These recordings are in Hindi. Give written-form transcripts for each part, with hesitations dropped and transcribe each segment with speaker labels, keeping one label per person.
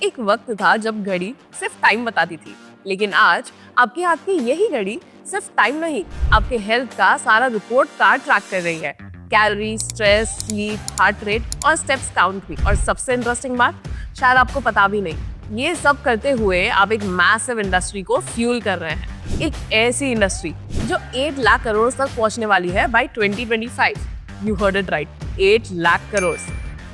Speaker 1: एक वक्त था जब घड़ी सिर्फ टाइम बताती थी, लेकिन आज आपके हाथ की यही घड़ी सिर्फ टाइम नहीं, आपके हेल्थ का सारा रिपोर्ट कार्ड ट्रैक कर रही है। Calorie, stress, sleep, heart rate और स्टेप्स काउंट भी। और सबसे इंटरेस्टिंग बात, शायद आपको पता भी नहीं, ये सब करते हुए आप एक मैसिव इंडस्ट्री को फ्यूल कर रहे हैं। एक ऐसी इंडस्ट्री जो 8 लाख करोड़ तक पहुंचने वाली है by 2025। You heard it right, 8 lakh crore.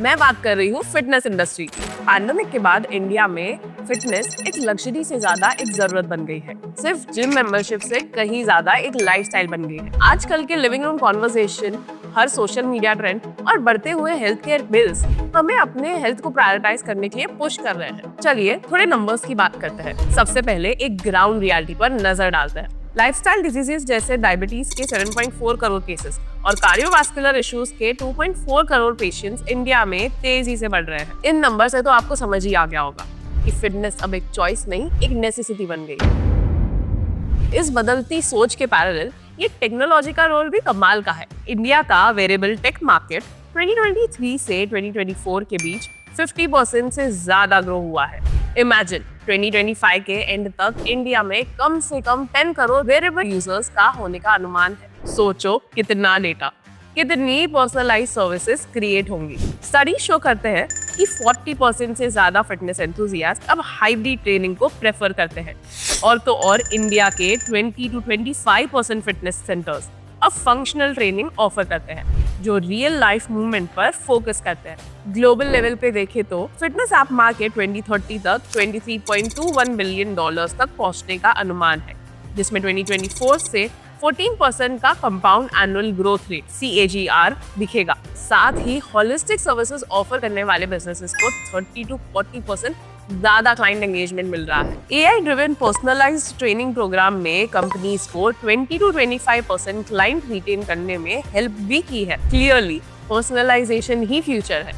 Speaker 1: मैं बात कर रही हूँ फिटनेस इंडस्ट्री। पैंडेमिक के बाद इंडिया में फिटनेस एक लग्जरी से ज्यादा एक जरूरत बन गई है। सिर्फ जिम मेंबरशिप से कहीं ज्यादा एक लाइफस्टाइल बन गई है। आजकल के लिविंग रूम कॉन्वर्सेशन, हर सोशल मीडिया ट्रेंड और बढ़ते हुए हेल्थ केयर बिल्स हमें अपने हेल्थ को प्रायोरिटाइज करने के लिए पुश कर रहे हैं। चलिए थोड़े नंबर्स की बात करते हैं। सबसे पहले एक ग्राउंड रियलिटी पर नजर डालते हैं। लाइफस्टाइल डिजीजेस जैसे डायबिटीज के 7.4 करोड़ केसेस और कार्डियोवास्कुलर इश्यूज के 2.4 करोड़ पेशेंट्स इंडिया में तेजी से बढ़ रहे हैं। इन नंबर से तो आपको समझ ही आ गया होगा कि फिटनेस अब एक चॉइस नहीं, एक नेसेसिटी बन गई। इस बदलती सोच के पैरेलल ये टेक्नोलॉजी का रोल भी कमाल का है। इंडिया का वेरिएबल टेक मार्केट 2023 से 2024 के बीच 50% से ज्यादा ग्रो हुआ है। इमेजिन 2025 के एंड तक इंडिया में कम से कम 10 करोड़ वेरिएबल यूजर्स का होने का अनुमान है। सोचो कितना डेटा, कितनी पर्सनलाइज सर्विसेज क्रिएट होंगी। स्टडी शो करते हैं कि 40% से ज्यादा फिटनेस एंथुसियास्ट अब हाइब्रिड ट्रेनिंग को प्रेफर करते हैं। और तो और इंडिया के 20 to 25% फिटनेस सेंटर्स अब फंक्शनल ट्रेनिंग ऑफर करते हैं, जो रियल लाइफ मूवमेंट पर फोकस करते हैं। ग्लोबल लेवल पे देखें तो फिटनेस ऐप मार्केट 2030 तक $23.21 बिलियन तक पहुंचने का अनुमान है, जिसमें 2024 से 14% का compound annual growth rate CAGR दिखेगा। साथ ही होलिस्टिक सर्विसेज ऑफर करने वाले बिजनेसेस को 30 to 40% ज्यादा क्लाइंट एंगेजमेंट मिल रहा है। AI driven personalised training programme में कंपनीज को 20 to 25% क्लाइंट रिटेन करने में हेल्प भी की है। क्लियरली पर्सनलाइजेशन ही फ्यूचर है।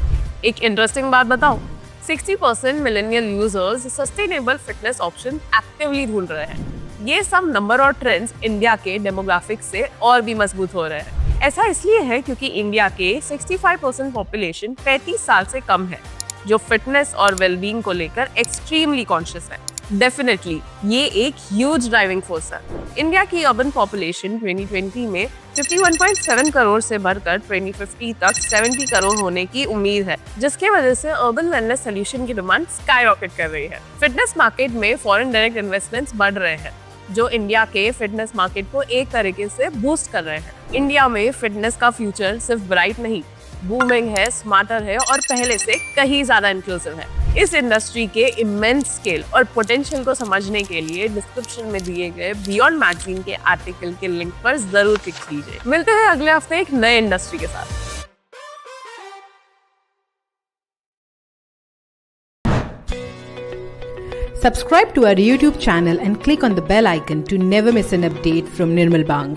Speaker 1: एक इंटरेस्टिंग बात बताऊं, 60% millennial users sustainable fitness option actively ढूंढ रहे हैं। ये सब नंबर और ट्रेंड्स इंडिया के डेमोग्राफिक्स से और भी मजबूत हो रहे हैं। ऐसा इसलिए है क्योंकि इंडिया के 65% पॉपुलेशन 35 साल से कम है, जो फिटनेस और वेलबींग को लेकर एक्सट्रीमली कॉन्शियस है। डेफिनेटली ये एक ह्यूज ड्राइविंग फोर्स है। इंडिया की अर्बन पॉपुलेशन 2020 में 51.7 करोड़ से बढ़कर 2050 तक 70 करोड़ होने की उम्मीद है, जिसकी वजह से अर्बन वेलनेस सोल्यूशन की डिमांड स्काईरॉकेट कर रही है। फिटनेस मार्केट में फॉरेन डायरेक्ट इन्वेस्टमेंट्स बढ़ रहे हैं, जो इंडिया के फिटनेस मार्केट को एक तरीके से बूस्ट कर रहे हैं। इंडिया में फिटनेस का फ्यूचर सिर्फ ब्राइट नहीं, बूमिंग है, स्मार्टर है और पहले से कहीं ज्यादा इंक्लूसिव है। इस इंडस्ट्री के इमेंस स्केल और पोटेंशियल को समझने के लिए डिस्क्रिप्शन में दिए गए बियॉन्ड मैगजीन के आर्टिकल के लिंक पर जरूर क्लिक कीजिए। मिलते हैं अगले हफ्ते एक नए इंडस्ट्री के साथ।
Speaker 2: Subscribe to our YouTube channel and click on the bell icon to never miss an update from Nirmal Bang.